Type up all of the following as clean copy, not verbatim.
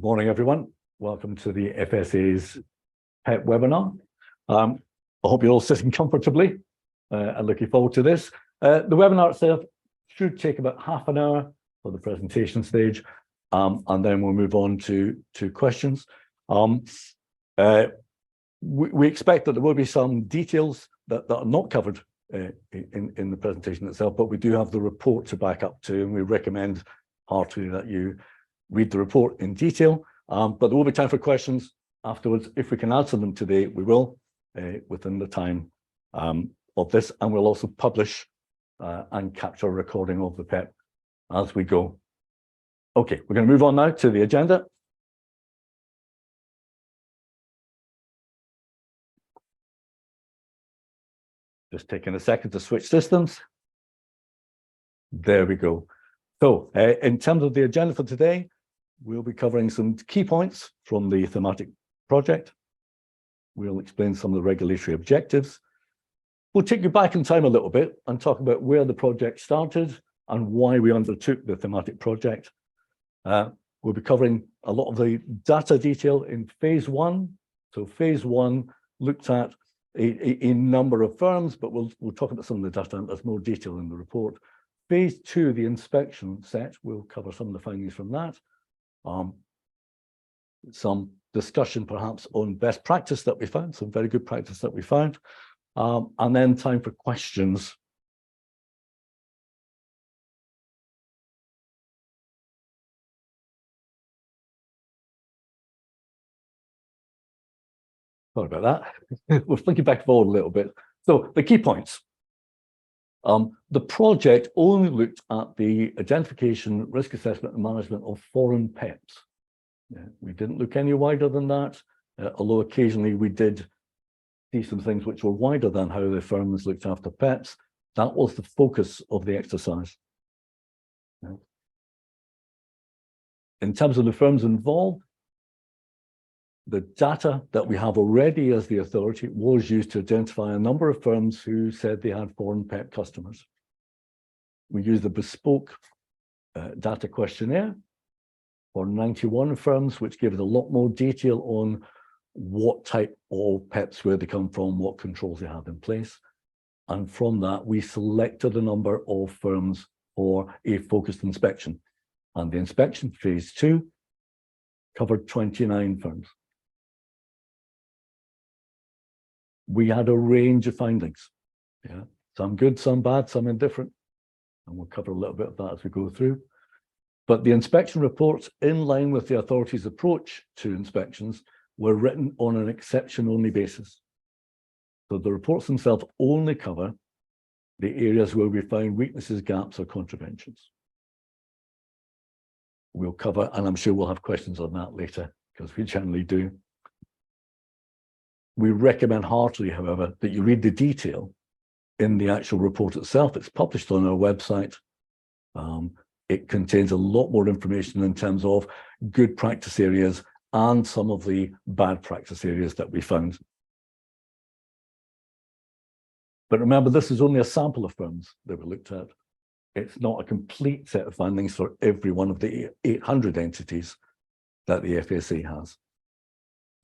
Morning, everyone. Welcome to the FSA's PEP webinar. I hope you're all sitting comfortably and looking forward to this. The webinar itself should take about half an hour for the presentation stage, and then we'll move on to questions. We expect that there will be some details that are not covered in the presentation itself, but we do have the report to back up to, and we recommend heartily that you read the report in detail, but there will be time for questions afterwards. If we can answer them today, we will, within the time of this, and we'll also publish and capture a recording of the PEP as we go. Okay, we're going to move on now to the agenda. Just taking a second to switch systems. There we go. So in terms of the agenda for today, we'll be covering some key points from the thematic project. We'll explain some of the regulatory objectives. We'll take you back in time a little bit and talk about where the project started and why we undertook the thematic project. We'll be covering a lot of the data detail in phase one. So phase one looked at a number of firms, but we'll talk about some of the data, and there's more detail in the report. Phase two, the inspection set, we'll cover some of the findings from that. Some discussion perhaps on best practice that we found, some very good practice that we found, and then time for questions. Sorry about that. We're flicking back forward a little bit. So the key points. The project only looked at the identification, risk assessment, and management of foreign PEPs. We didn't look any wider than that, although occasionally we did see some things which were wider than how the firms looked after PEPs. That was the focus of the exercise. In terms of the firms involved, the data that we have already as the authority was used to identify a number of firms who said they had foreign PEP customers. We used a bespoke data questionnaire for 91 firms, which gave us a lot more detail on what type of PEPs, where they come from, what controls they have in place. And from that, we selected a number of firms for a focused inspection. And the inspection phase two covered 29 firms. We had a range of findings, some good, some bad, some indifferent, and we'll cover a little bit of that as we go through. But the inspection reports, in line with the authority's approach to inspections, were written on an exception-only basis. So the reports themselves only cover the areas where we found weaknesses, gaps, or contraventions. We'll cover, and I'm sure we'll have questions on that later, because we generally do. We recommend heartily, however, that you read the detail in the actual report itself. It's published on our website. It contains a lot more information in terms of good practice areas and some of the bad practice areas that we found. But remember, this is only a sample of firms that we looked at. It's not a complete set of findings for every one of the 800 entities that the FSA has.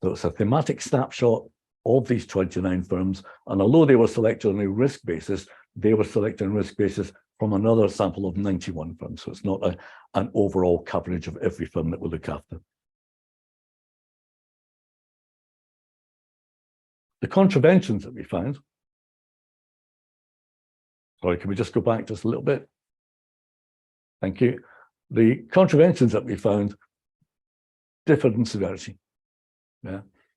So it's a thematic snapshot of these 29 firms, and although they were selected on a risk basis, they were selected on a risk basis from another sample of 91 firms. So it's not an overall coverage of every firm that we look after. The contraventions that we found, sorry, can we just go back just a little bit? Thank you. The contraventions that we found differed in severity.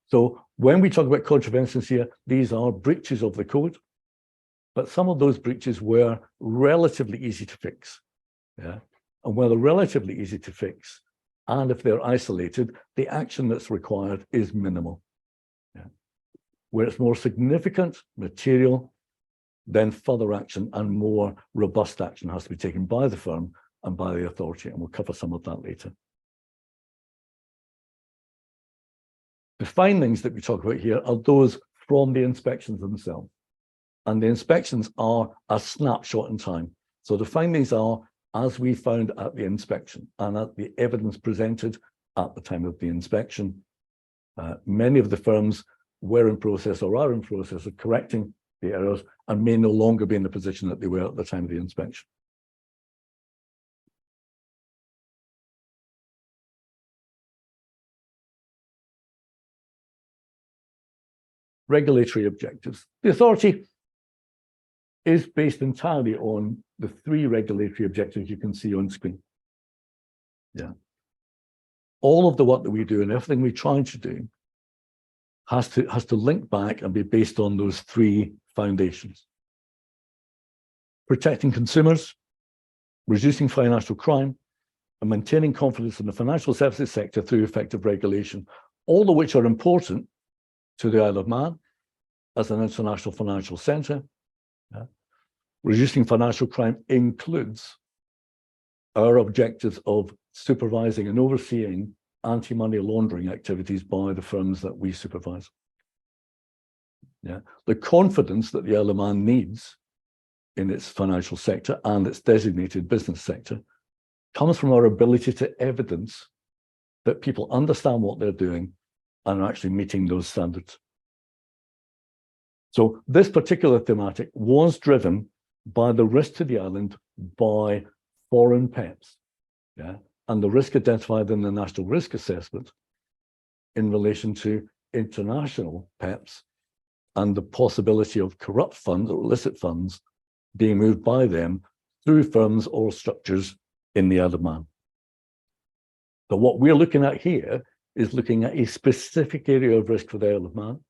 So when we talk about contraventions here, these are breaches of the code, but some of those breaches were relatively easy to fix. And where they're relatively easy to fix, and if they're isolated, the action that's required is minimal. Where it's more significant, material, then further action and more robust action has to be taken by the firm and by the authority, and we'll cover some of that later. The findings that we talk about here are those from the inspections themselves. And the inspections are a snapshot in time. So the findings are as we found at the inspection and at the evidence presented at the time of the inspection. Many of the firms were in process or are in process of correcting the errors and may no longer be in the position that they were at the time of the inspection. Regulatory objectives. The authority is based entirely on the 3 regulatory objectives you can see on screen. Yeah. All of the work that we do and everything we try to do has to link back and be based on those 3 foundations. Protecting consumers, reducing financial crime, and maintaining confidence in the financial services sector through effective regulation, all of which are important to the Isle of Man as an international financial centre. Yeah. Reducing financial crime includes our objectives of supervising and overseeing anti-money laundering activities by the firms that we supervise. Yeah. The confidence that the Isle of Man needs in its financial sector and its designated business sector comes from our ability to evidence that people understand what they're doing and are actually meeting those standards. So this particular thematic was driven by the risk to the island by foreign PEPs, yeah, and the risk identified in the National Risk Assessment in relation to international PEPs and the possibility of corrupt funds or illicit funds being moved by them through firms or structures in the Isle of Man. So what we're looking at here is looking at a specific area of risk for the Isle of Man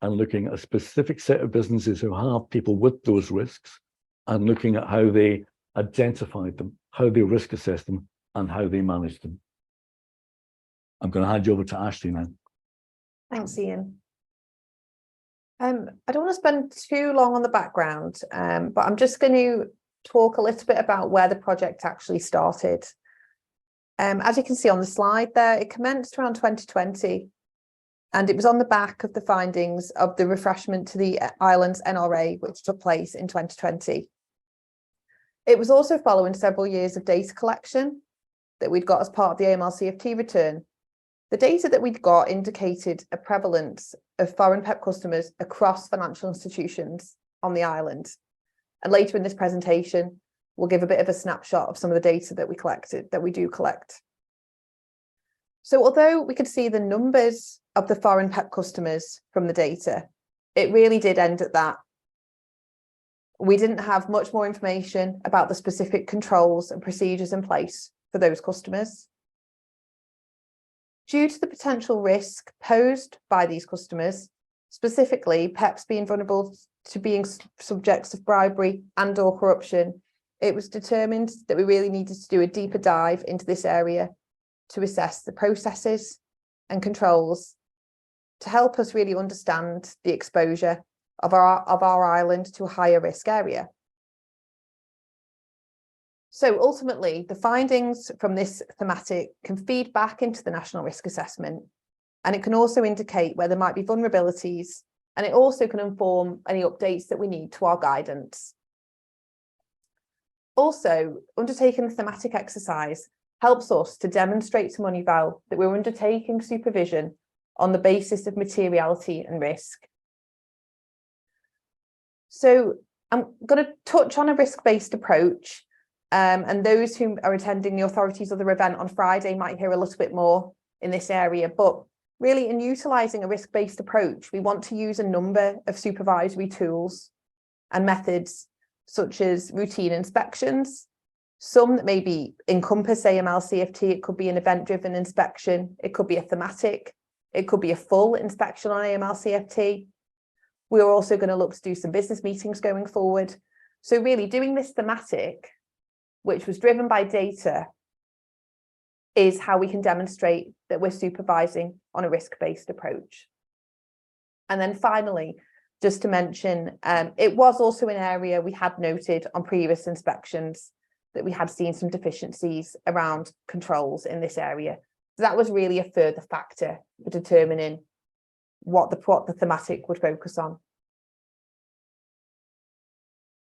and looking at a specific set of businesses who have people with those risks and looking at how they identified them, how they risk assess them, and how they manage them. I'm going to hand you over to Ashley now. Thanks, Ian. I don't want to spend too long on the background, but I'm just going to talk a little bit about where the project actually started. As you can see on the slide there, it commenced around 2020, and it was on the back of the findings of the refreshment to the island's NRA, which took place in 2020. It was also following several years of data collection that we'd got as part of the AML-CFT return. The data that we'd got indicated a prevalence of foreign PEP customers across financial institutions on the island. And later in this presentation, we'll give a bit of a snapshot of some of the data that we collected, that we do collect. So although we could see the numbers of the foreign PEP customers from the data, it really did end at that. We didn't have much more information about the specific controls and procedures in place for those customers. Due to the potential risk posed by these customers, specifically PEPs being vulnerable to being subjects of bribery and/or corruption, it was determined that we really needed to do a deeper dive into this area to assess the processes and controls to help us really understand the exposure of our island to a higher risk area. So ultimately, the findings from this thematic can feed back into the National Risk Assessment, and it can also indicate where there might be vulnerabilities, and it also can inform any updates that we need to our guidance. Also, undertaking the thematic exercise helps us to demonstrate to Moneyval that we're undertaking supervision on the basis of materiality and risk. So I'm going to touch on a risk-based approach. And those who are attending the authority's other event on Friday might hear a little bit more in this area. But really, in utilising a risk-based approach, we want to use a number of supervisory tools and methods, such as routine inspections, some that maybe encompass AML-CFT. It could be an event-driven inspection. It could be a thematic. It could be a full inspection on AML-CFT. We're also going to look to do some business meetings going forward. So really, doing this thematic, which was driven by data, is how we can demonstrate that we're supervising on a risk-based approach. And then finally, just to mention, it was also an area we had noted on previous inspections that we had seen some deficiencies around controls in this area. So that was really a further factor for determining what the thematic would focus on.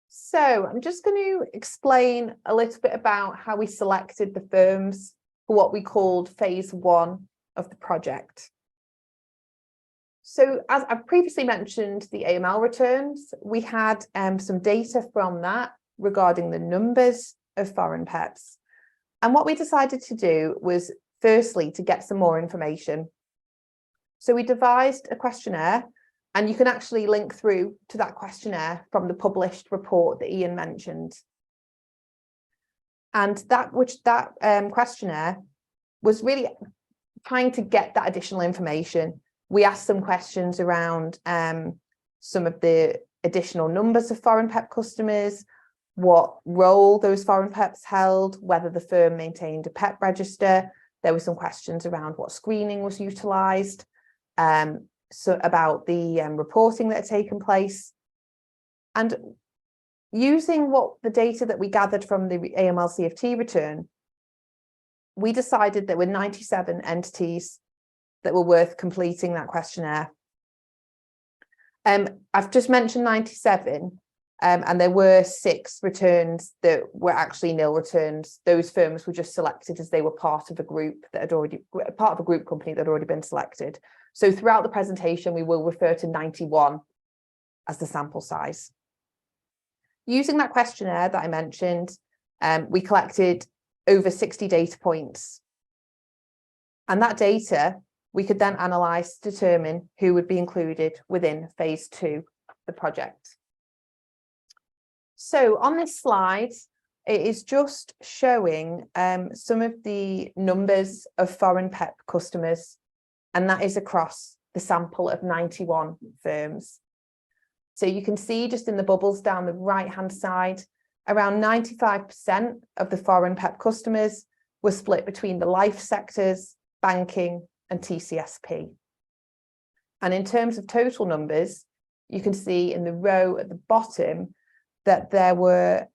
So I'm just going to explain a little bit about how we selected the firms for what we called phase 1 of the project. So as I previously mentioned, the AML returns, we had some data from that regarding the numbers of foreign PEPs. And what we decided to do was, firstly, to get some more information. So we devised a questionnaire, and you can actually link through to that questionnaire from the published report that Ian mentioned. And that questionnaire was really trying to get that additional information. We asked some questions around some of the additional numbers of foreign PEP customers, what role those foreign PEPs held, whether the firm maintained a PEP register. There were some questions around what screening was utilised, so about the reporting that had taken place. And using the data that we gathered from the AML CFT return, we decided there were 97 entities that were worth completing that questionnaire. I've just mentioned 97, and there were 6 returns that were actually nil returns. Those firms were just selected as they were part of a group that had already, part of a group company that had already been selected. So throughout the presentation, we will refer to 91 as the sample size. Using that questionnaire that I mentioned, we collected over 60 data points. And that data we could then analyse to determine who would be included within phase 2 of the project. So on this slide, it is just showing some of the numbers of foreign PEP customers, and that is across the sample of 91 firms. So you can see just in the bubbles down the right-hand side, around 95% of the foreign PEP customers were split between the life sectors, banking, and TCSP. And in terms of total numbers, you can see in the row at the bottom that there were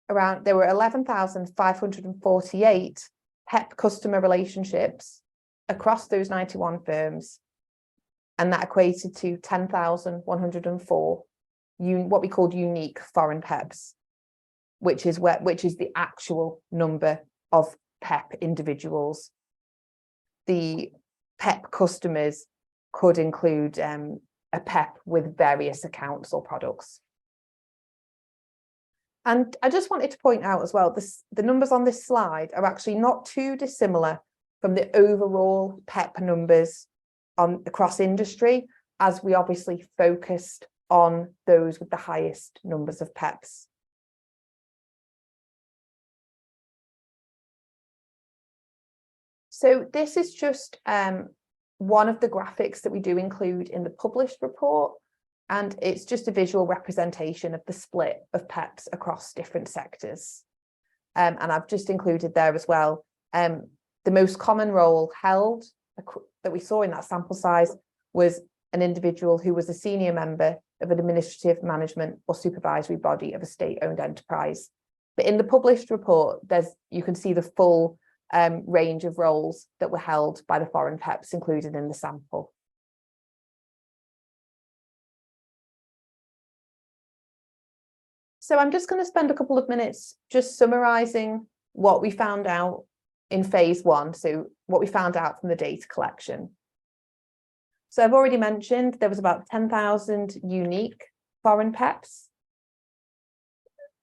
11,548 PEP customer relationships across those 91 firms, and that equated to 10,104 what we called unique foreign PEPs, which is the actual number of PEP individuals. The PEP customers could include a PEP with various accounts or products. And I just wanted to point out as well, the numbers on this slide are actually not too dissimilar from the overall PEP numbers across industry, as we obviously focused on those with the highest numbers of PEPs. So this is just one of the graphics that we do include in the published report, and it's just a visual representation of the split of PEPs across different sectors. And I've just included there as well, the most common role held that we saw in that sample size was an individual who was a senior member of an administrative, management, or supervisory body of a state-owned enterprise. But in the published report, you can see the full range of roles that were held by the foreign PEPs included in the sample. So I'm just going to spend a couple of minutes just summarising what we found out in phase 1, so what we found out from the data collection. So I've already mentioned there was about 10,000 unique foreign PEPs.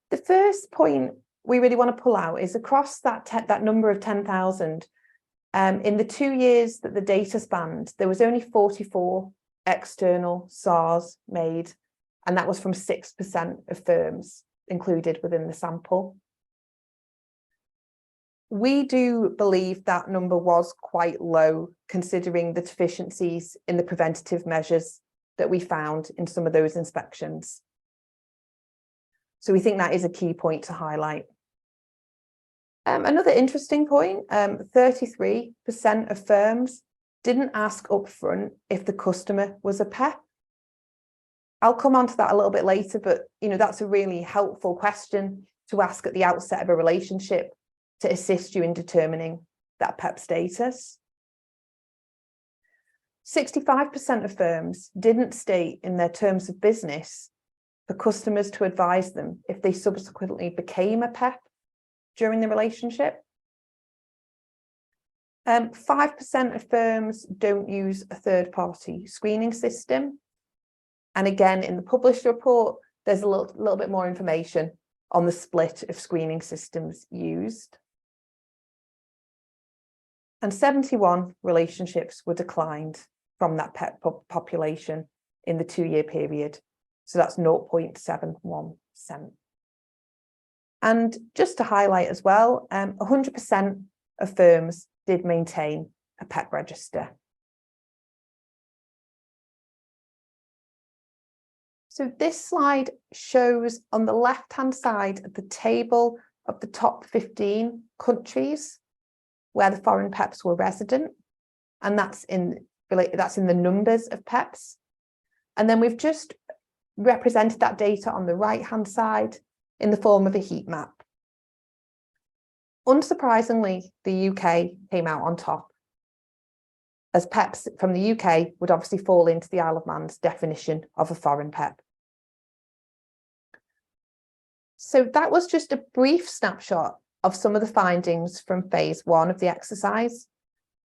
The first point we really want to pull out is across that number of 10,000, in the 2 years that the data spanned, there was only 44 external SARs made, and that was from 6% of firms included within the sample. We do believe that number was quite low, considering the deficiencies in the preventative measures that we found in some of those inspections. So we think that is a key point to highlight. Another interesting point, 33% of firms didn't ask upfront if the customer was a PEP. I'll come on to that a little bit later, but that's a really helpful question to ask at the outset of a relationship to assist you in determining that PEP status. 65% of firms didn't state in their terms of business for customers to advise them if they subsequently became a PEP during the relationship. 5% of firms don't use a third-party screening system. And again, in the published report, there's a little bit more information on the split of screening systems used. And 71 relationships were declined from that PEP population in the 2-year period. So that's 0.71%. And just to highlight as well, 100% of firms did maintain a PEP register. So this slide shows on the left-hand side of the table of the top 15 countries where the foreign PEPs were resident, and that's in the numbers of PEPs. And then we've just represented that data on the right-hand side in the form of a heat map. Unsurprisingly, the UK came out on top, as PEPs from the UK would obviously fall into the Isle of Man's definition of a foreign PEP. So that was just a brief snapshot of some of the findings from phase 1 of the exercise.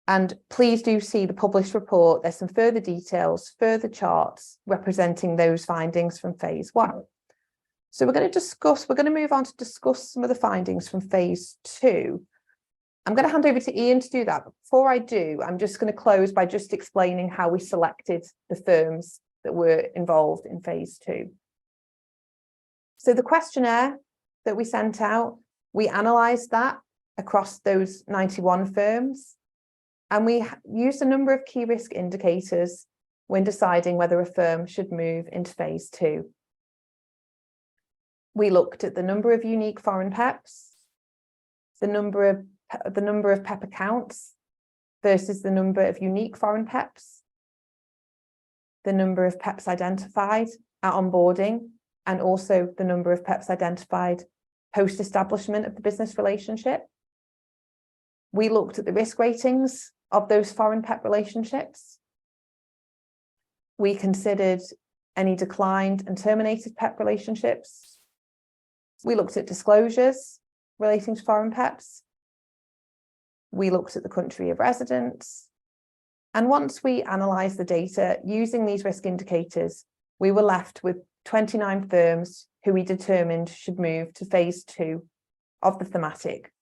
And please do see the published report. There's some further details, further charts representing those findings from phase 1. So we're going to move on to discuss some of the findings from phase 2. I'm going to hand over to Ian to do that. But before I do, I'm just going to close by just explaining how we selected the firms that were involved in phase 2. So the questionnaire that we sent out, we analysed that across those 91 firms, and we used a number of key risk indicators when deciding whether a firm should move into phase 2. We looked at the number of unique foreign PEPs, the number of PEP accounts versus the number of unique foreign PEPs, the number of PEPs identified at onboarding, and also the number of PEPs identified post-establishment of the business relationship. We looked at the risk ratings of those foreign PEP relationships. We considered any declined and terminated PEP relationships. We looked at disclosures relating to foreign PEPs. We looked at the country of residence. And once we analysed the data using these risk indicators, we were left with 29 firms who we determined should move to phase 2 of the thematic,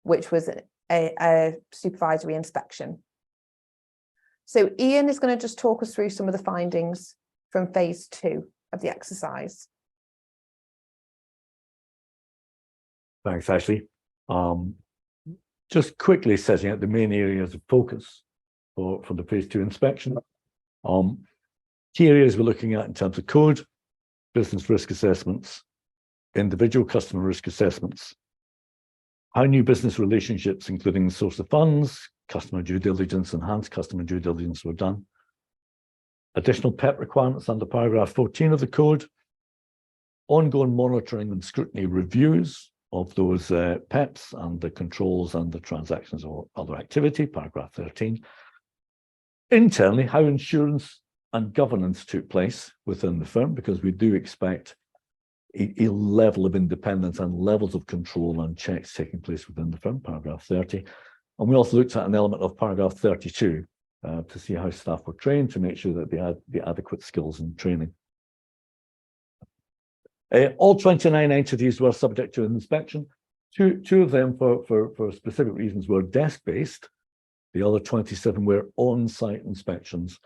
which was a supervisory inspection. So Ian is going to just talk us through some of the findings from phase 2 of the exercise. Thanks, Ashley. Just quickly setting out the main areas of focus for the phase 2 inspection. Key areas we're looking at in terms of code, business risk assessments, individual customer risk assessments, how new business relationships, including source of funds, customer due diligence, enhanced customer due diligence were done, additional PEP requirements under paragraph 14 of the code, ongoing monitoring and scrutiny reviews of those PEPs and the controls and the transactions or other activity, paragraph 13. Internally, how insurance and governance took place within the firm, because we do expect a level of independence and levels of control and checks taking place within the firm, paragraph 30. And we also looked at an element of paragraph 32 to see how staff were trained to make sure that they had the adequate skills and training. All 29 entities were subject to an inspection. Two of them, for specific reasons, were desk-based. The other 27 were on-site inspections,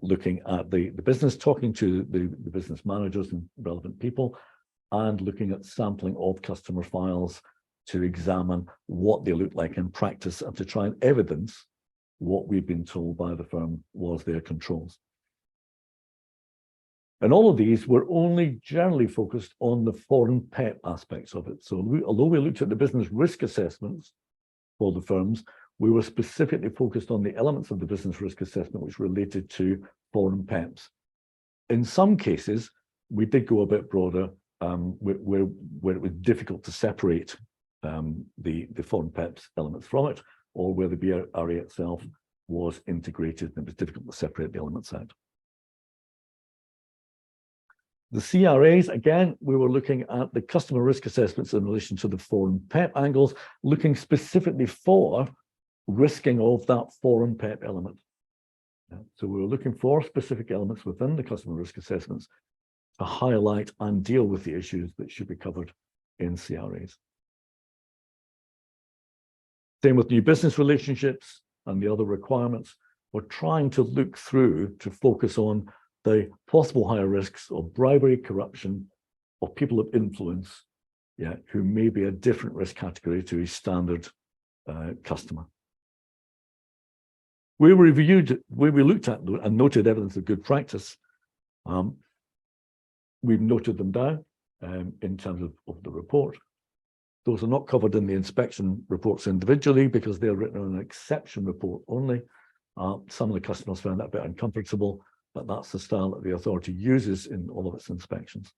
looking at the business, talking to the business managers and relevant people, and looking at sampling of customer files to examine what they look like in practice and to try and evidence what we've been told by the firm was their controls. And all of these were only generally focused on the foreign PEP aspects of it. So although we looked at the business risk assessments for the firms, we were specifically focused on the elements of the business risk assessment which related to foreign PEPs. In some cases, we did go a bit broader, where it was difficult to separate the foreign PEPs elements from it, or where the BRA itself was integrated and it was difficult to separate the elements out. The CRAs, again, we were looking at the customer risk assessments in relation to the foreign PEP angles, looking specifically for risking of that foreign PEP element. So we were looking for specific elements within the customer risk assessments to highlight and deal with the issues that should be covered in CRAs. Same with new business relationships and the other requirements. We're trying to look through to focus on the possible higher risks of bribery, corruption, of people of influence, who may be a different risk category to a standard customer. We looked at and noted evidence of good practice. We've noted them down in terms of the report. Those are not covered in the inspection reports individually because they're written on an exception report only. Some of the customers found that a bit uncomfortable, but that's the style that the authority uses in all of its inspections.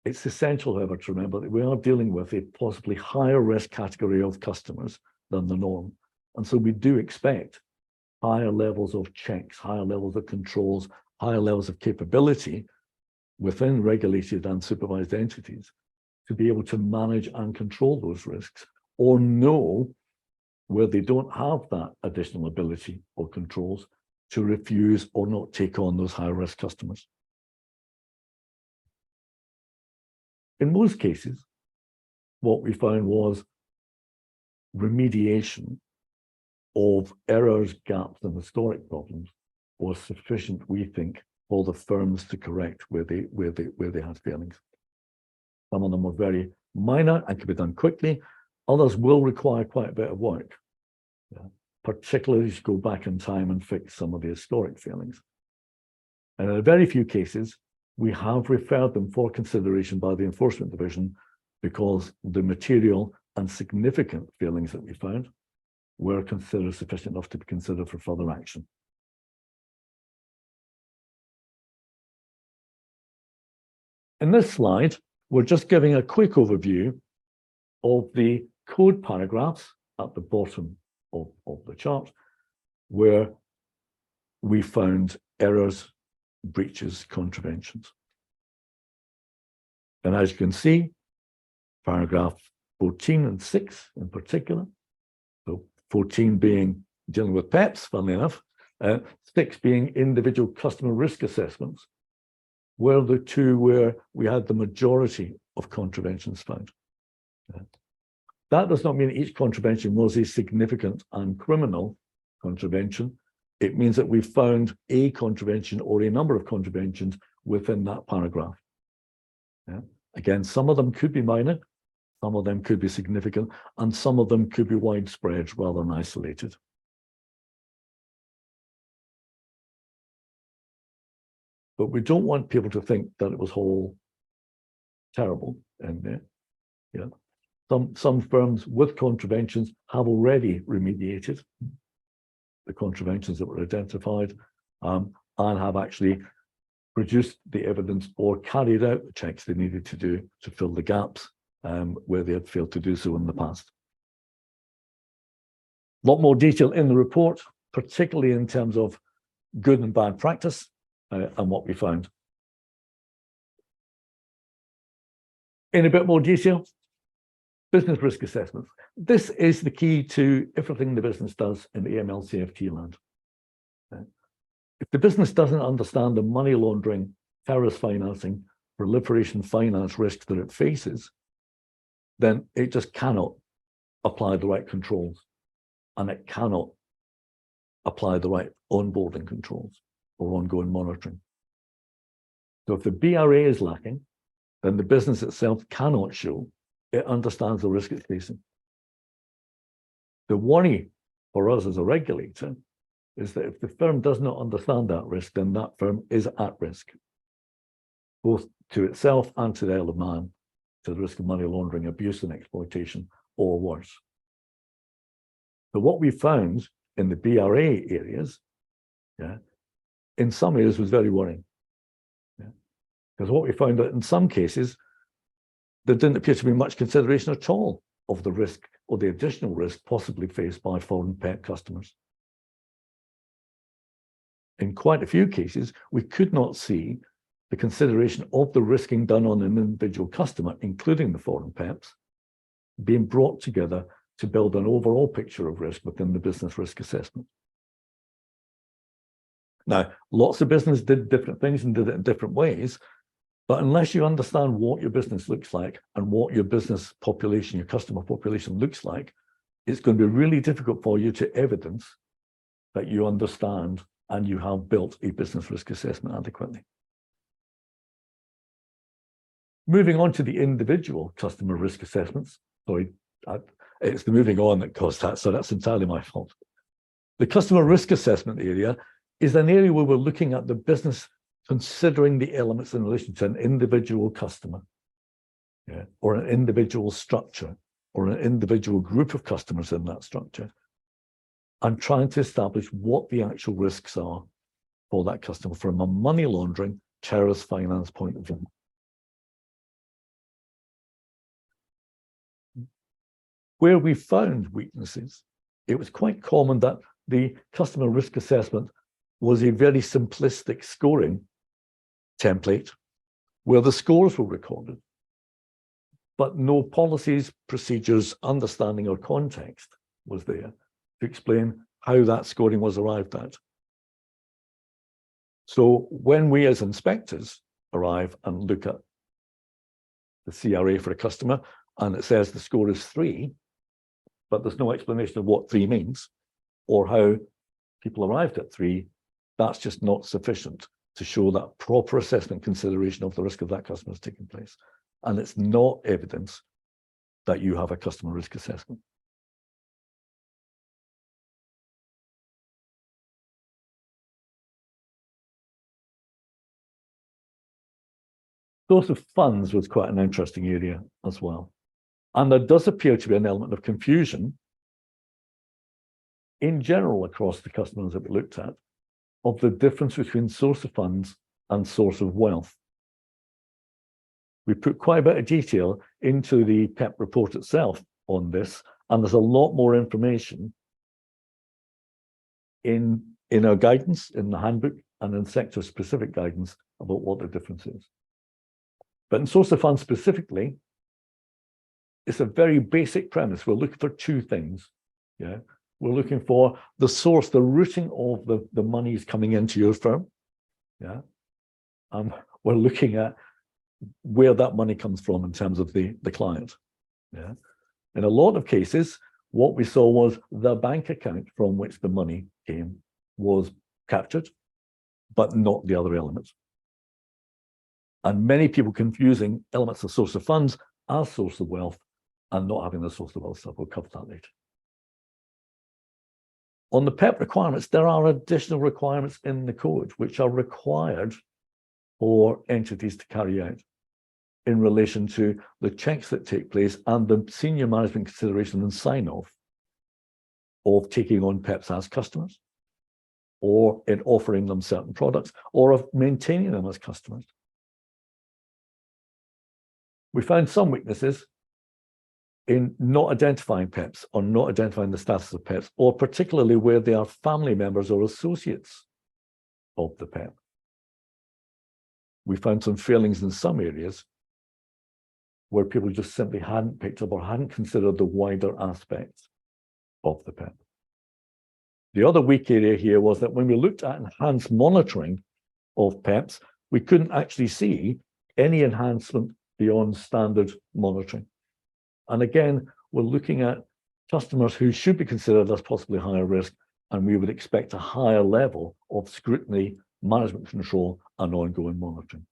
It's essential, however, to remember that we are dealing with a possibly higher risk category of customers than the norm. And so we do expect higher levels of checks, higher levels of controls, higher levels of capability within regulated and supervised entities to be able to manage and control those risks, or know where they don't have that additional ability or controls to refuse or not take on those high risk customers. In most cases, what we found was remediation of errors, gaps, and historic problems was sufficient, we think, for the firms to correct where they had failings. Some of them were very minor and could be done quickly. Others will require quite a bit of work, particularly to go back in time and fix some of the historic failings. And in a very few cases, we have referred them for consideration by the Enforcement Division because the material and significant failings that we found were considered sufficient enough to be considered for further action. In this slide, we're just giving a quick overview of the code paragraphs at the bottom of the chart, where we found errors, breaches, contraventions. And as you can see, paragraph 14 and 6 in particular, so 14 being dealing with PEPs, funnily enough, 6 being individual customer risk assessments, were the two where we had the majority of contraventions found. That does not mean each contravention was a significant and criminal contravention. It means that we found a contravention or a number of contraventions within that paragraph. Again, some of them could be minor, some of them could be significant, and some of them could be widespread rather than isolated. But we don't want people to think that it was all terrible in there. Some firms with contraventions have already remediated the contraventions that were identified and have actually produced the evidence or carried out the checks they needed to do to fill the gaps where they had failed to do so in the past. A lot more detail in the report, particularly in terms of good and bad practice and what we found. In a bit more detail, business risk assessments. This is the key to everything the business does in the AML CFT land. If the business doesn't understand the money laundering, terrorist financing, proliferation finance risks that it faces, then it just cannot apply the right controls, and it cannot apply the right onboarding controls or ongoing monitoring. So if the BRA is lacking, then the business itself cannot show it understands the risk it's facing. The worry for us as a regulator is that if the firm does not understand that risk, then that firm is at risk, both to itself and to the Isle of Man, to the risk of money laundering, abuse and exploitation, or worse. So what we found in the BRA areas, in some areas was very worrying. Because what we found that in some cases, there didn't appear to be much consideration at all of the risk or the additional risk possibly faced by foreign PEP customers. In quite a few cases, we could not see the consideration of the risking done on an individual customer, including the foreign PEPs, being brought together to build an overall picture of risk within the business risk assessment. Now, lots of business did different things and did it in different ways, but unless you understand what your business looks like and what your business population, your customer population looks like, it's going to be really difficult for you to evidence that you understand and you have built a business risk assessment adequately. Moving on to the individual customer risk assessments. Sorry, it's the moving on that caused that, so that's entirely my fault. The customer risk assessment area is an area where we're looking at the business considering the elements in relation to an individual customer, or an individual structure, or an individual group of customers in that structure, and trying to establish what the actual risks are for that customer from a money laundering, terrorist finance point of view. Where we found weaknesses, it was quite common that the customer risk assessment was a very simplistic scoring template where the scores were recorded, but no policies, procedures, understanding, or context was there to explain how that scoring was arrived at. So when we as inspectors arrive and look at the CRA for a customer and it says the score is 3, but there's no explanation of what 3 means or how people arrived at 3, that's just not sufficient to show that proper assessment consideration of the risk of that customer is taking place. And it's not evidence that you have a customer risk assessment. Source of funds was quite an interesting area as well. And there does appear to be an element of confusion in general across the customers that we looked at of the difference between source of funds and source of wealth. We put quite a bit of detail into the PEP report itself on this, and there's a lot more information in our guidance, in the handbook, and in sector-specific guidance about what the difference is. But in source of funds specifically, it's a very basic premise. We're looking for 2 things. We're looking for the source, the routing of the monies coming into your firm. We're looking at where that money comes from in terms of the client. In a lot of cases, what we saw was the bank account from which the money came was captured, but not the other elements. And many people confusing elements of source of funds as source of wealth and not having the source of wealth stuff. We'll cover that later. On the PEP requirements, there are additional requirements in the code which are required for entities to carry out in relation to the checks that take place and the senior management consideration and sign-off of taking on PEPs as customers, or in offering them certain products, or of maintaining them as customers. We found some weaknesses in not identifying PEPs or not identifying the status of PEPs, or particularly where they are family members or associates of the PEP. We found some failings in some areas where people just simply hadn't picked up or hadn't considered the wider aspects of the PEP. The other weak area here was that when we looked at enhanced monitoring of PEPs, we couldn't actually see any enhancement beyond standard monitoring. And again, we're looking at customers who should be considered as possibly higher risk, and we would expect a higher level of scrutiny, management control, and ongoing monitoring.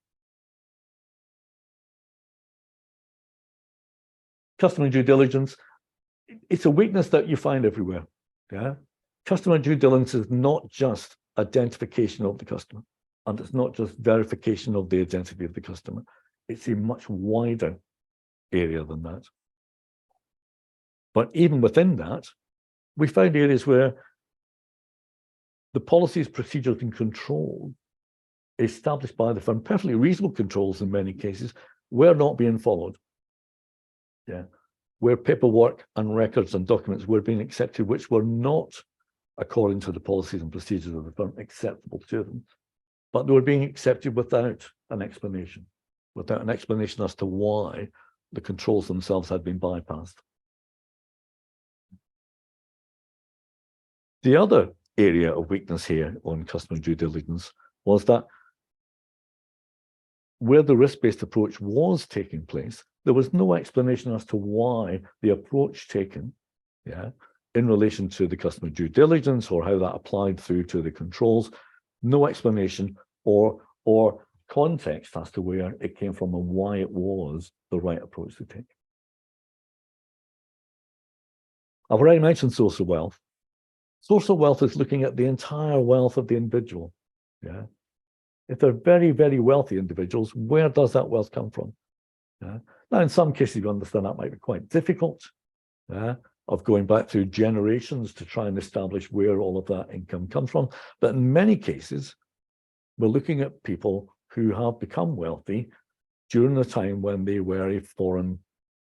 Customer due diligence, it's a weakness that you find everywhere. Customer due diligence is not just identification of the customer, and it's not just verification of the identity of the customer. It's a much wider area than that. But even within that, we found areas where the policies, procedures, and control established by the firm, perfectly reasonable controls in many cases, were not being followed. Where paperwork and records and documents were being accepted, which were not according to the policies and procedures of the firm acceptable to them, but they were being accepted without an explanation as to why the controls themselves had been bypassed. The other area of weakness here on customer due diligence was that where the risk-based approach was taking place, there was no explanation as to why the approach taken, in relation to the customer due diligence or how that applied through to the controls, no explanation or context as to where it came from and why it was the right approach to take. I've already mentioned source of wealth. Source of wealth is looking at the entire wealth of the individual. If they're very, very wealthy individuals, where does that wealth come from? Now, in some cases, you understand that might be quite difficult, of going back through generations to try and establish where all of that income comes from. But in many cases, we're looking at people who have become wealthy during the time when they were a foreign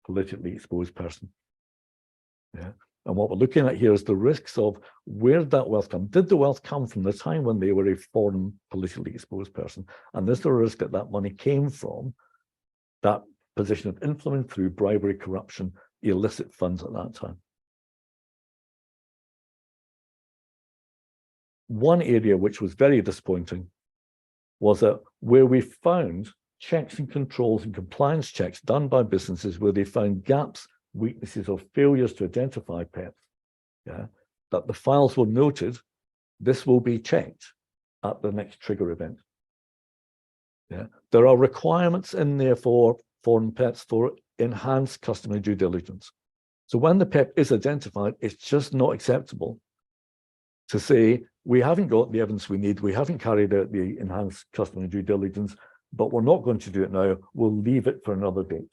politically exposed person. And what we're looking at here is the risks of where did that wealth come? Did the wealth come from the time when they were a foreign politically exposed person? And is there a risk that that money came from that position of influence through bribery, corruption, illicit funds at that time? One area which was very disappointing was that where we found checks and controls and compliance checks done by businesses where they found gaps, weaknesses, or failures to identify PEPs, that the files were noted, this will be checked at the next trigger event. There are requirements in there for foreign PEPs for enhanced customer due diligence. So when the PEP is identified, it's just not acceptable to say, we haven't got the evidence we need, we haven't carried out the enhanced customer due diligence, but we're not going to do it now, we'll leave it for another date.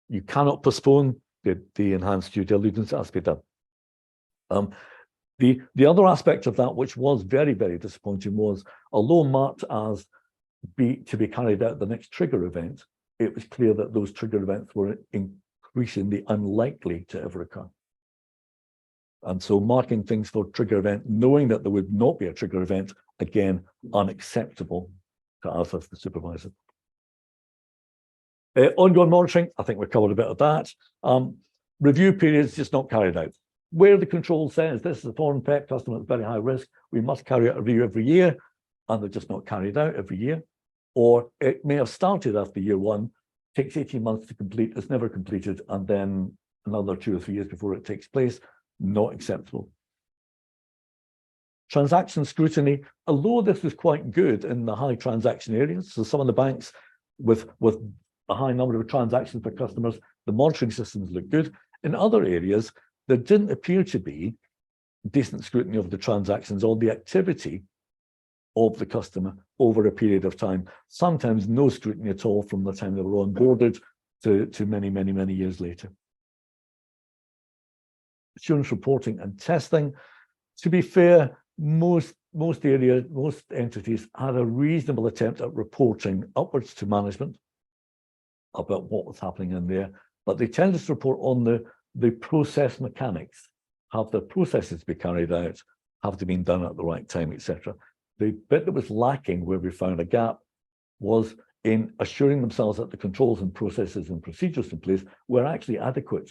You cannot postpone the enhanced due diligence, it has to be done. The other aspect of that, which was very, very disappointing, was although marked as to be carried out the next trigger event, it was clear that those trigger events were increasingly unlikely to ever occur. And so marking things for trigger event, knowing that there would not be a trigger event, again, unacceptable to us as the supervisor. Ongoing monitoring, I think we've covered a bit of that. Review periods just not carried out. Where the control says this is a foreign PEP customer at very high risk, we must carry out a review every year, and they're just not carried out every year. Or it may have started after year one, takes 18 months to complete, it's never completed, and then another 2 or 3 years before it takes place. Not acceptable. Transaction scrutiny, although this was quite good in the high transaction areas, so some of the banks with a high number of transactions per customers, the monitoring systems look good. In other areas, there didn't appear to be decent scrutiny of the transactions or the activity of the customer over a period of time. Sometimes no scrutiny at all from the time they were onboarded to many, many, many years later. Assurance reporting and testing. To be fair, most entities had a reasonable attempt at reporting upwards to management about what was happening in there, but they tended to report on the process mechanics. Have the processes be carried out, have they been done at the right time, etc. The bit that was lacking, where we found a gap, was in assuring themselves that the controls and processes and procedures in place were actually adequate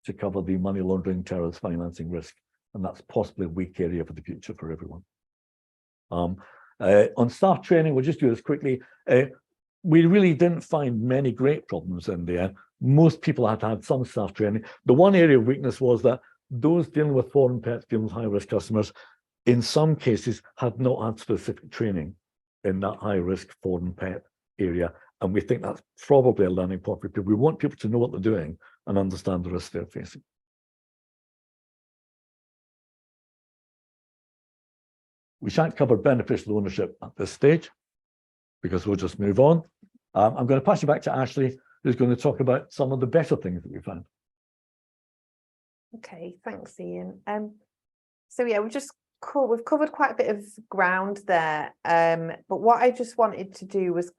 to cover the money laundering, terrorist financing risk. And that's possibly a weak area for the future for everyone. On staff training, we'll just do this quickly. We really didn't find many great problems in there. Most people had had some staff training. The one area of weakness was that those dealing with foreign PEPs, dealing with high-risk customers, in some cases had not had specific training in that high-risk foreign PEP area. And we think that's probably a learning point for people. We want people to know what they're doing and understand the risks they're facing. We shan't cover beneficial ownership at this stage because we'll just move on. I'm going to pass you back to Ashley, who's going to talk about some of the better things that we found. Okay, thanks, Ian. So yeah, we've covered quite a bit of ground there. But what I just wanted to do was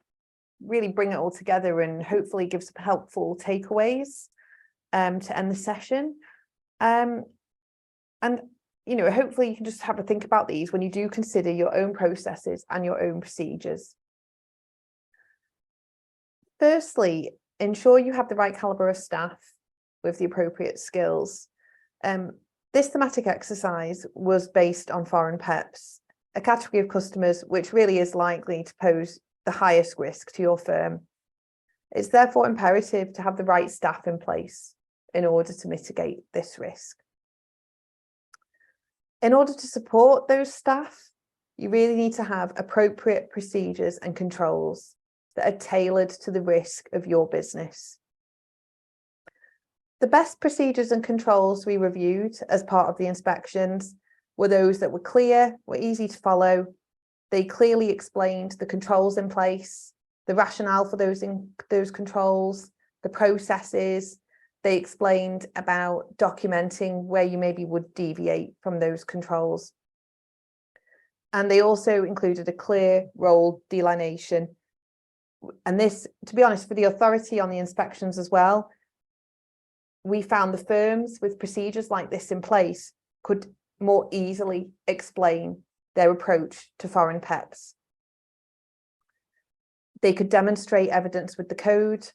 really bring it all together and hopefully give some helpful takeaways to end the session. And hopefully you can just have a think about these when you do consider your own processes and your own procedures. Firstly, ensure you have the right caliber of staff with the appropriate skills. This thematic exercise was based on foreign PEPs, a category of customers which really is likely to pose the highest risk to your firm. It's therefore imperative to have the right staff in place in order to mitigate this risk. In order to support those staff, you really need to have appropriate procedures and controls that are tailored to the risk of your business. The best procedures and controls we reviewed as part of the inspections were those that were clear, were easy to follow. They clearly explained the controls in place, the rationale for those controls, the processes. They explained about documenting where you maybe would deviate from those controls. And they also included a clear role delineation. And this, to be honest, for the authority on the inspections as well, we found the firms with procedures like this in place could more easily explain their approach to foreign PEPs. They could demonstrate evidence with the code,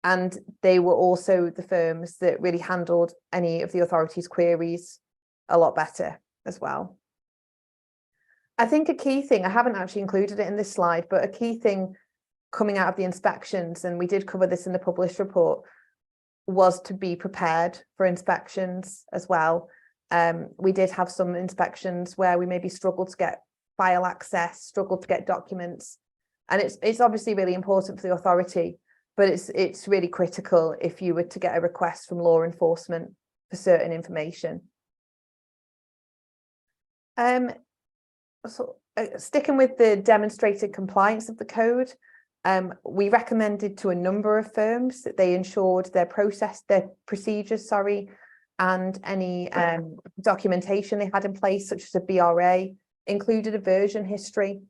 and they were also the firms that really handled any of the authority's queries a lot better as well. I think a key thing, I haven't actually included it in this slide, but a key thing coming out of the inspections, and we did cover this in the published report, was to be prepared for inspections as well. We did have some inspections where we maybe struggled to get file access, struggled to get documents. And it's obviously really important for the authority, but it's really critical if you were to get a request from law enforcement for certain information. Sticking with the demonstrated compliance of the code, we recommended to a number of firms that they ensured their procedures, and any documentation they had in place, such as a BRA, included a version history.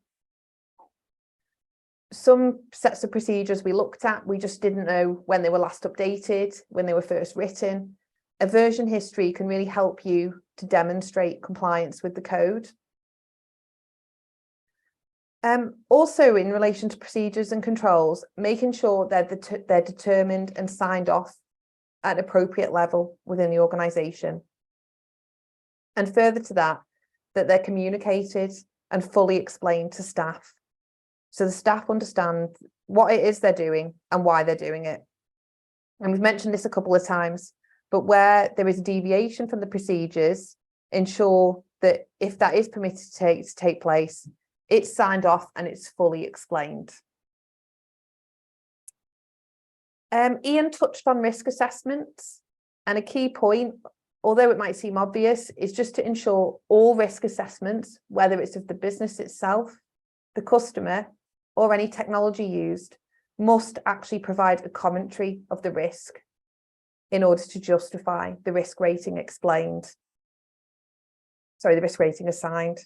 Some sets of procedures we looked at, we just didn't know when they were last updated, when they were first written. A version history can really help you to demonstrate compliance with the code. Also, in relation to procedures and controls, making sure that they're determined and signed off at an appropriate level within the organisation. And further to that they're communicated and fully explained to staff, so the staff understand what it is they're doing and why they're doing it. And we've mentioned this a couple of times, but where there is a deviation from the procedures, ensure that if that is permitted to take place, it's signed off and it's fully explained. Ian touched on risk assessments, and a key point, although it might seem obvious, is just to ensure all risk assessments, whether it's of the business itself, the customer, or any technology used, must actually provide a commentary of the risk in order to justify the risk rating the risk rating assigned.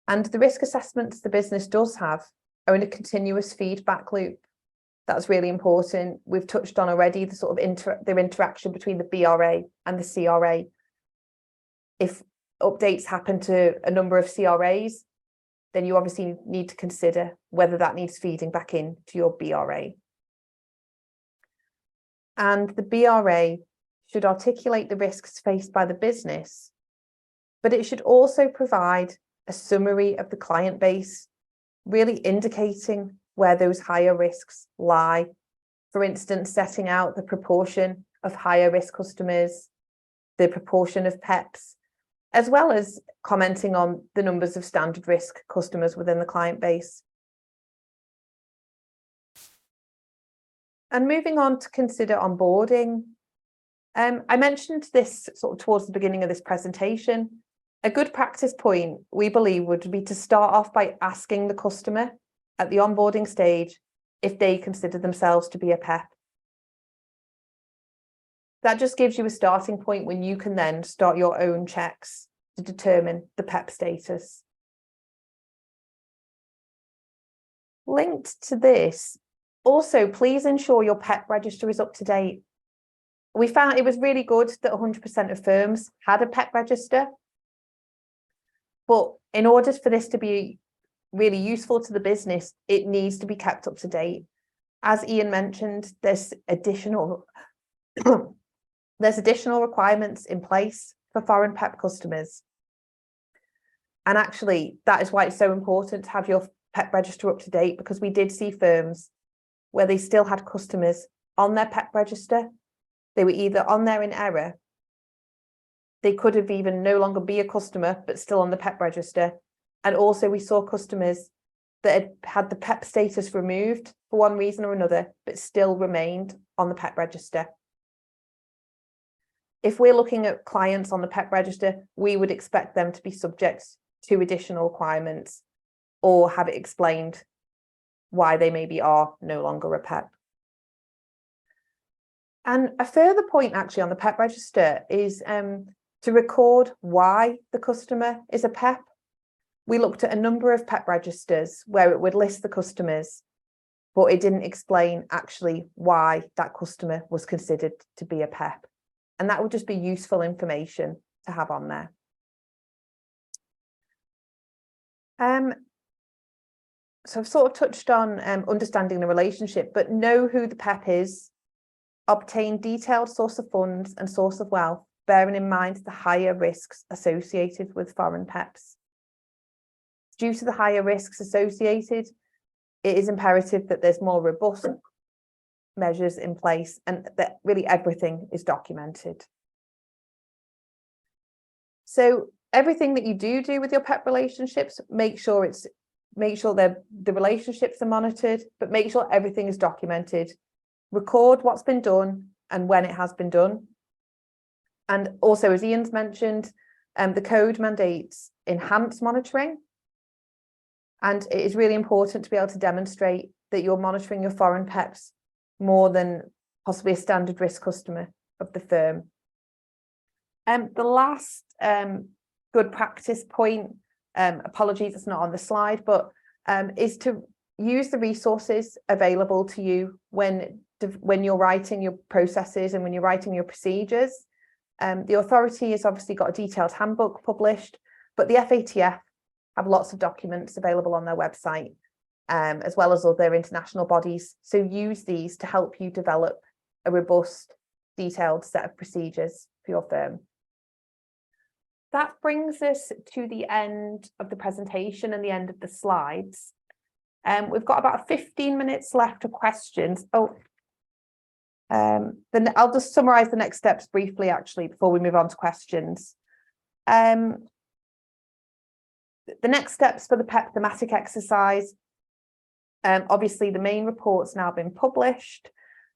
And the risk assessments the business does have are in a continuous feedback loop. That's really important. We've touched on already the sort of the interaction between the BRA and the CRA. If updates happen to a number of CRAs, then you obviously need to consider whether that needs feeding back in to your BRA. And the BRA should articulate the risks faced by the business, but it should also provide a summary of the client base, really indicating where those higher risks lie. For instance, setting out the proportion of higher risk customers, the proportion of PEPs, as well as commenting on the numbers of standard risk customers within the client base. And moving on to consider onboarding. I mentioned this sort of towards the beginning of this presentation. A good practice point, we believe, would be to start off by asking the customer at the onboarding stage if they consider themselves to be a PEP. That just gives you a starting point when you can then start your own checks to determine the PEP status. Linked to this, also, please ensure your PEP register is up to date. We found it was really good that 100% of firms had a PEP register. But in order for this to be really useful to the business, it needs to be kept up to date. As Ian mentioned, there's additional requirements in place for foreign PEP customers. And actually, that is why it's so important to have your PEP register up to date, because we did see firms where they still had customers on their PEP register. They were either on there in error, they could have even no longer be a customer, but still on the PEP register. And also we saw customers that had had the PEP status removed for one reason or another, but still remained on the PEP register. If we're looking at clients on the PEP register, we would expect them to be subject to additional requirements or have it explained why they maybe are no longer a PEP. And a further point actually on the PEP register is to record why the customer is a PEP. We looked at a number of PEP registers where it would list the customers, but it didn't explain actually why that customer was considered to be a PEP. And that would just be useful information to have on there. So I've sort of touched on understanding the relationship, but know who the PEP is, obtain detailed source of funds and source of wealth, bearing in mind the higher risks associated with foreign PEPs. Due to the higher risks associated, it is imperative that there's more robust measures in place and that really everything is documented. So everything that you do with your PEP relationships, make sure that the relationships are monitored, but make sure everything is documented. Record what's been done and when it has been done. And also, as Ian's mentioned, the code mandates enhanced monitoring. And it is really important to be able to demonstrate that you're monitoring your foreign PEPs more than possibly a standard risk customer of the firm. The last good practice point, apologies, it's not on the slide, but is to use the resources available to you when you're writing your processes and when you're writing your procedures. The authority has obviously got a detailed handbook published, but the FATF have lots of documents available on their website, as well as other international bodies. So use these to help you develop a robust, detailed set of procedures for your firm. That brings us to the end of the presentation and the end of the slides. We've got about 15 minutes left of questions. Then I'll just summarize the next steps briefly, actually, before we move on to questions. The next steps for the PEP thematic exercise, obviously the main report's now been published.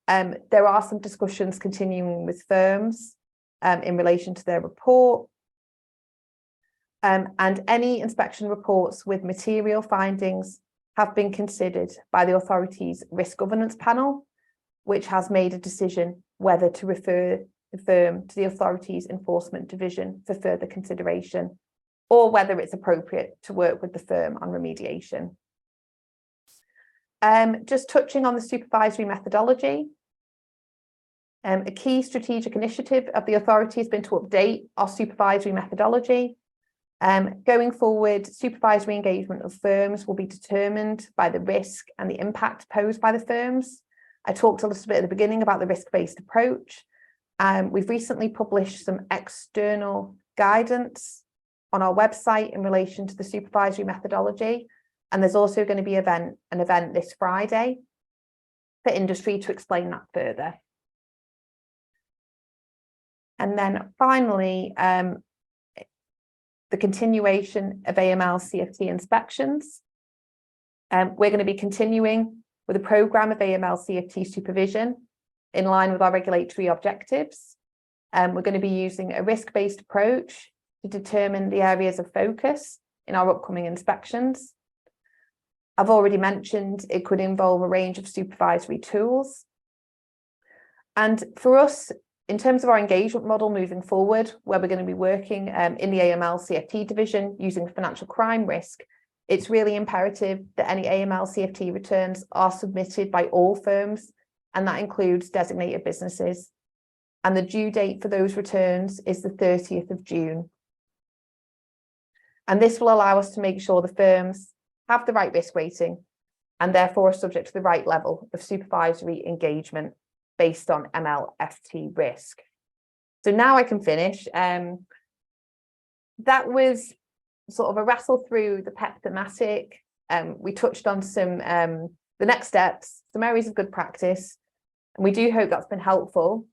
There are some discussions continuing with firms in relation to their report. And any inspection reports with material findings have been considered by the authority's risk governance panel, which has made a decision whether to refer the firm to the authority's enforcement division for further consideration, or whether it's appropriate to work with the firm on remediation. Just touching on the supervisory methodology, a key strategic initiative of the authority has been to update our supervisory methodology. Going forward, supervisory engagement of firms will be determined by the risk and the impact posed by the firms. I talked a little bit at the beginning about the risk-based approach. We've recently published some external guidance on our website in relation to the supervisory methodology. And there's also going to be an event this Friday for industry to explain that further. And then finally, the continuation of AML CFT inspections. We're going to be continuing with a programme of AML CFT supervision in line with our regulatory objectives. We're going to be using a risk-based approach to determine the areas of focus in our upcoming inspections. I've already mentioned it could involve a range of supervisory tools. And for us, in terms of our engagement model moving forward, where we're going to be working in the AML CFT division using financial crime risk, it's really imperative that any AML CFT returns are submitted by all firms, and that includes designated businesses. And the due date for those returns is the 30th of June. And this will allow us to make sure the firms have the right risk rating and therefore are subject to the right level of supervisory engagement based on MLFT risk. So now I can finish. that was sort of a wrestle through the PEP thematic. We touched on some the next steps, some areas of good practice, and we do hope that's been helpful.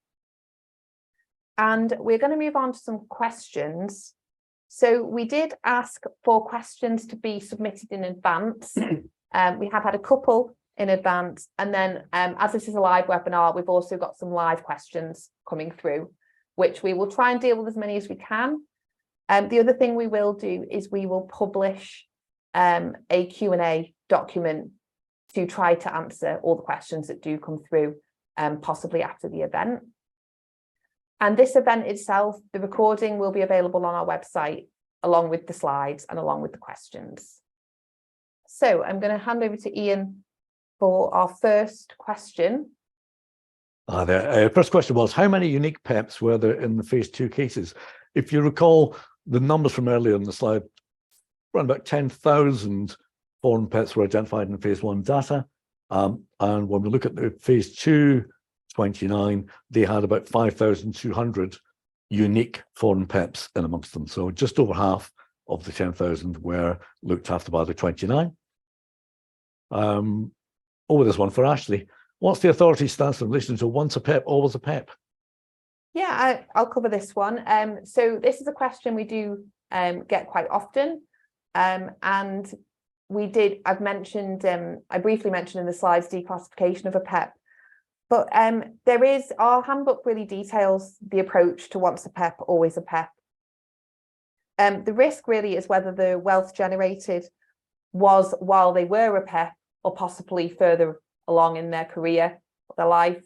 And we're going to move on to some questions. So we did ask for questions to be submitted in advance. We have had a couple in advance, and then as this is a live webinar, we've also got some live questions coming through, which we will try and deal with as many as we can. The other thing we will do is we will publish a Q&A document to try to answer all the questions that do come through, possibly after the event. And this event itself, the recording will be available on our website, along with the slides and along with the questions. So I'm going to hand over to Ian for our first question. The first question was, how many unique PEPs were there in the phase 2 cases? If you recall the numbers from earlier in the slide, around about 10,000 foreign PEPs were identified in phase 1 data. And when we look at the phase 2, 29, they had about 5,200 unique foreign PEPs in amongst them. So just over half of the 10,000 were looked after by the 29. Over this one for Ashley. What's the authority's stance in relation to once a PEP, always a PEP? Yeah, I'll cover this one. So this is a question we do get quite often. And I've mentioned, I briefly mentioned in the slides, declassification of a PEP. But our handbook really details the approach to once a PEP, always a PEP. The risk really is whether the wealth generated was while they were a PEP or possibly further along in their career, their life.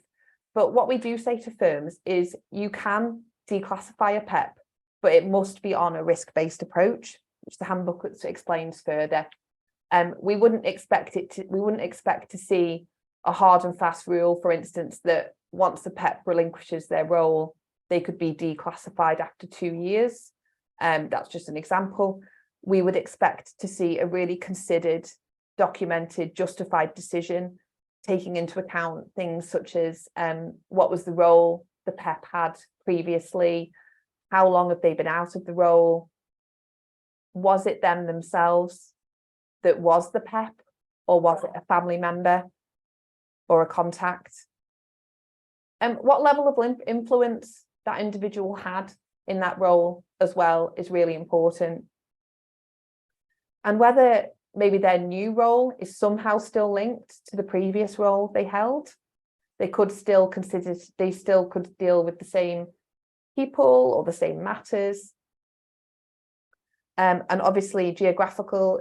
But what we do say to firms is you can declassify a PEP, but it must be on a risk-based approach, which the handbook explains further. We wouldn't expect to see a hard and fast rule, for instance, that once the PEP relinquishes their role, they could be declassified after 2 years. That's just an example. We would expect to see a really considered, documented, justified decision, taking into account things such as what was the role the PEP had previously, how long have they been out of the role, was it them themselves that was the PEP, or was it a family member or a contact? And what level of influence that individual had in that role as well is really important. And whether maybe their new role is somehow still linked to the previous role they held. They could still could deal with the same people or the same matters. And obviously the geographical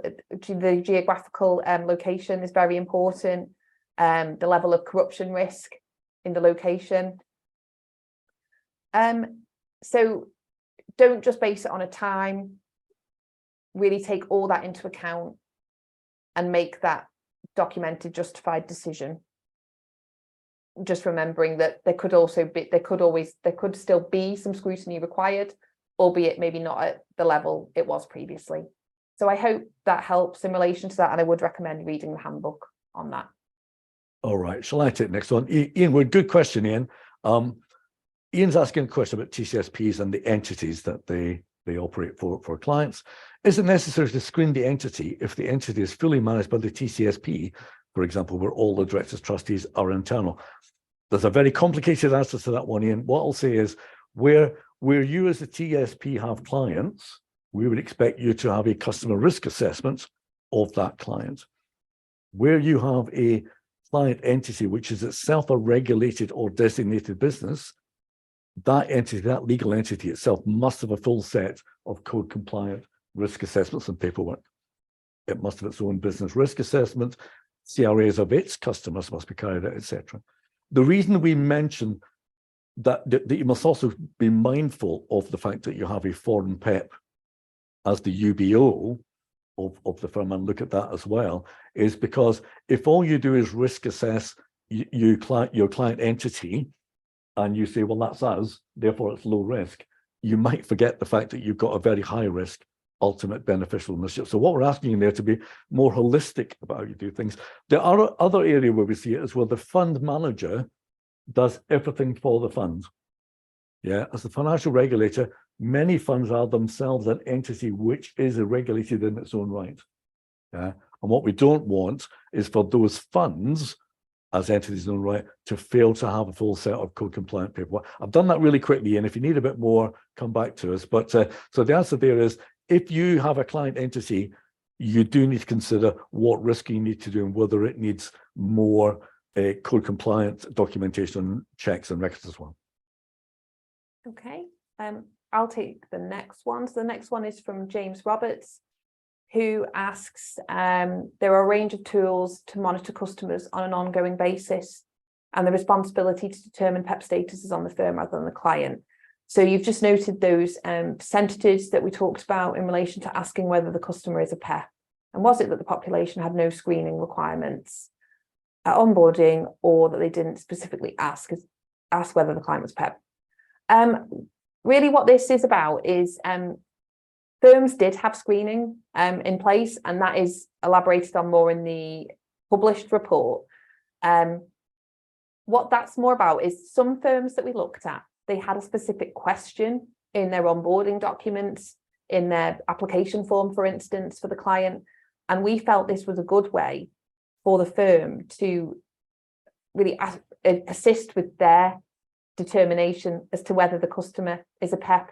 location is very important. The level of corruption risk in the location. So don't just base it on a time, really take all that into account and make that documented, justified decision. Just remembering that there could still be some scrutiny required, albeit maybe not at the level it was previously. So I hope that helps in relation to that, and I would recommend reading the handbook on that. All right, shall I take the next one? Ian, good question, Ian. Ian's asking a question about TCSPs and the entities that they operate for clients. Is it necessary to screen the entity if the entity is fully managed by the TCSP, for example, where all the directors, trustees are internal? There's a very complicated answer to that one, Ian. What I'll say is where you as a TSP have clients, we would expect you to have a customer risk assessment of that client. Where you have a client entity, which is itself a regulated or designated business, that entity, that legal entity itself must have a full set of code compliant risk assessments and paperwork. It must have its own business risk assessment, CRAs of its customers must be carried out, etc. The reason we mention that you must also be mindful of the fact that you have a foreign PEP as the UBO of the firm, and look at that as well, is because if all you do is risk assess your client entity and you say, well, that's us, therefore it's low risk, you might forget the fact that you've got a very high risk ultimate beneficial ownership. So what we're asking you there to be more holistic about how you do things. The other area where we see it is where the fund manager does everything for the fund. Yeah, as the financial regulator, many funds are themselves an entity which is regulated in its own right. And what we don't want is for those funds as entities in their own right to fail to have a full set of code compliant paperwork. I've done that really quickly, and if you need a bit more, come back to us. But so the answer there is, if you have a client entity, you do need to consider what risk you need to do and whether it needs more code compliant documentation checks and records as well. Okay, I'll take the next one. So the next one is from James Roberts, who asks, there are a range of tools to monitor customers on an ongoing basis, and the responsibility to determine PEP status is on the firm rather than the client. So you've just noted those percentages that we talked about in relation to asking whether the customer is a PEP. And was it that the population had no screening requirements at onboarding, or that they didn't specifically ask whether the client was PEP? Really what this is about is firms did have screening in place, and that is elaborated on more in the published report. What that's more about is some firms that we looked at, they had a specific question in their onboarding documents, in their application form, for instance, for the client. And we felt this was a good way for the firm to really assist with their determination as to whether the customer is a PEP.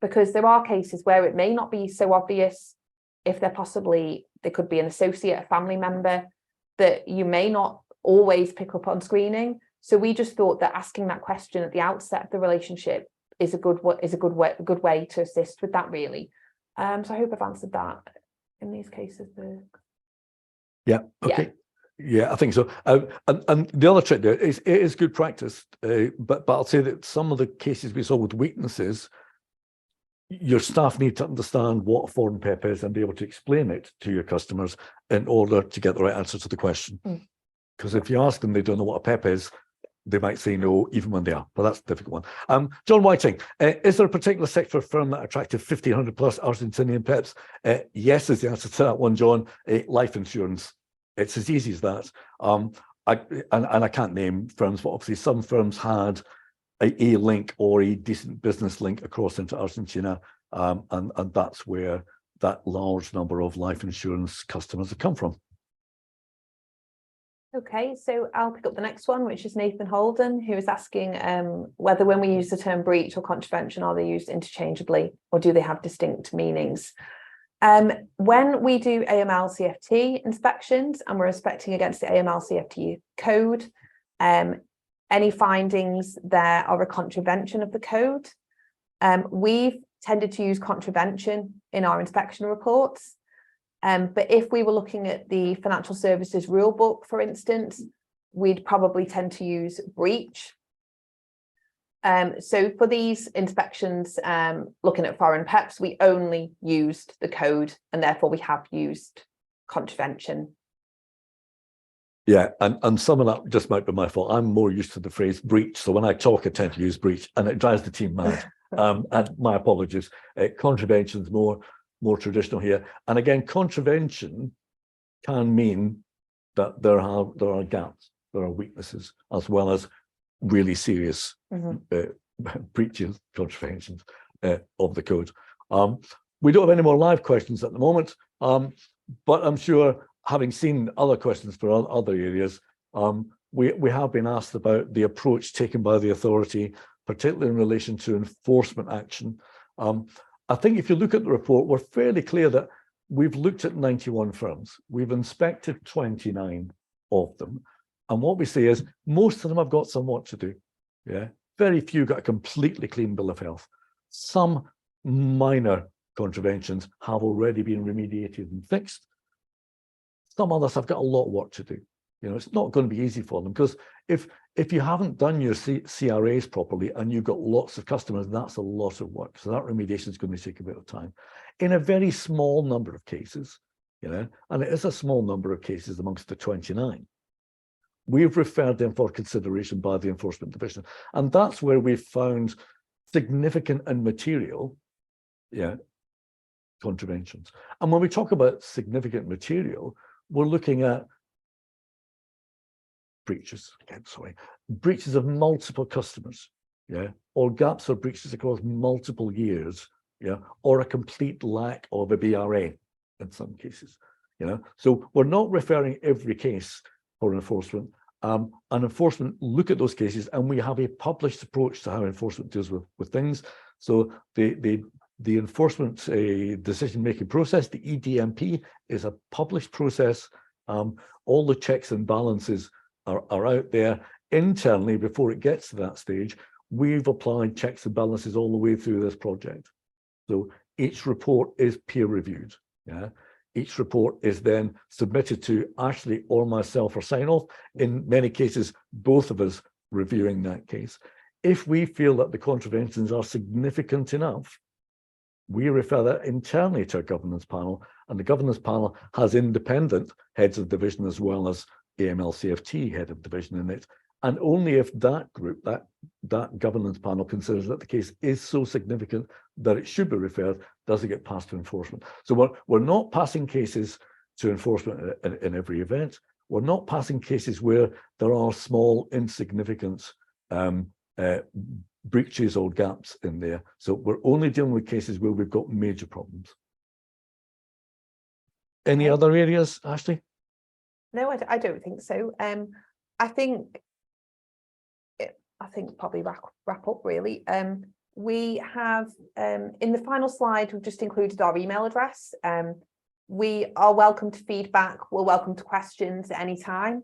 Because there are cases where it may not be so obvious, if they could be an associate, a family member, that you may not always pick up on screening. So we just thought that asking that question at the outset of the relationship is a good way to assist with that, really. So I hope I've answered that in these cases. Yeah. Okay. Yeah, I think so. And the other trick there is, it is good practice, but I'll say that some of the cases we saw with weaknesses, your staff need to understand what a foreign PEP is and be able to explain it to your customers in order to get the right answer to the question. Because if you ask them, they don't know what a PEP is, they might say no, even when they are. But that's a difficult one. John Whiting, is there a particular sector firm that attracted 1,500 plus Argentinian PEPs? Yes, is the answer to that one, John. Life insurance. It's as easy as that. I can't name firms, but obviously some firms had a link or a decent business link across into Argentina, and that's where that large number of life insurance customers have come from. Okay, so I'll pick up the next one, which is Nathan Holden, who is asking whether when we use the term breach or contravention, are they used interchangeably, or do they have distinct meanings? When we do AML CFT inspections and we're inspecting against the AML CFT code, any findings there are a contravention of the code. We've tended to use contravention in our inspection reports. But if we were looking at the financial services rule book, for instance, we'd probably tend to use breach. So for these inspections, looking at foreign PEPs, we only used the code, and therefore we have used contravention. Yeah, and some of that just might be my fault. I'm more used to the phrase breach. So when I talk, I tend to use breach, and it drives the team mad. And my apologies. Contravention's more traditional here. And again, contravention can mean that there are gaps, there are weaknesses, as well as really serious breaches, contraventions of the code. We don't have any more live questions at the moment, but I'm sure, having seen other questions for other areas, we have been asked about the approach taken by the authority, particularly in relation to enforcement action. I think if you look at the report, we're fairly clear that we've looked at 91 firms. We've inspected 29 of them. And what we say is most of them have got some work to do. Yeah, very few got a completely clean bill of health. Some minor contraventions have already been remediated and fixed. Some others have got a lot of work to do. You know, it's not going to be easy for them, because if you haven't done your CRAs properly and you've got lots of customers, that's a lot of work. So that remediation is going to take a bit of time. In a very small number of cases, you know, and it is a small number of cases amongst the 29, we've referred them for consideration by the Enforcement Division. And that's where we've found significant and material, contraventions. And when we talk about significant material, we're looking at breaches of multiple customers, yeah, or gaps or breaches across multiple years, yeah, or a complete lack of a BRA in some cases, you know. So we're not referring every case for enforcement. And enforcement look at those cases, and we have a published approach to how enforcement deals with things. So the enforcement decision-making process, the EDMP, is a published process. All the checks and balances are out there internally before it gets to that stage. We've applied checks and balances all the way through this project. So each report is peer-reviewed. Yeah, each report is then submitted to Ashley or myself for sign-off. In many cases, both of us reviewing that case. If we feel that the contraventions are significant enough, we refer that internally to a governance panel, and the governance panel has independent heads of division as well as AML CFT head of division in it. And only if that group, that governance panel considers that the case is so significant that it should be referred, does it get passed to enforcement. So we're not passing cases to enforcement in every event. We're not passing cases where there are small, insignificant breaches or gaps in there. So we're only dealing with cases where we've got major problems. Any other areas, Ashley? No, I don't think so. I think probably wrap up really. We have in the final slide, we've just included our email address. We are welcome to feedback. We're welcome to questions at any time.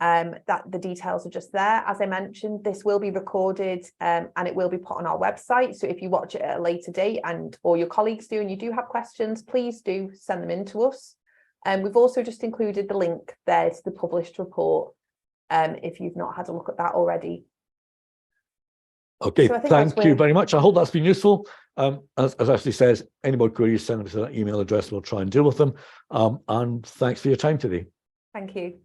That the details are just there. As I mentioned, this will be recorded and it will be put on our website. So if you watch it at a later date or your colleagues do and you do have questions, please do send them in to us. We've also just included the link there to the published report if you've not had a look at that already. Okay, so thank you very much. I hope that's been useful. As Ashley says, any more queries, send them to that email address. We'll try and deal with them. And thanks for your time today. Thank you.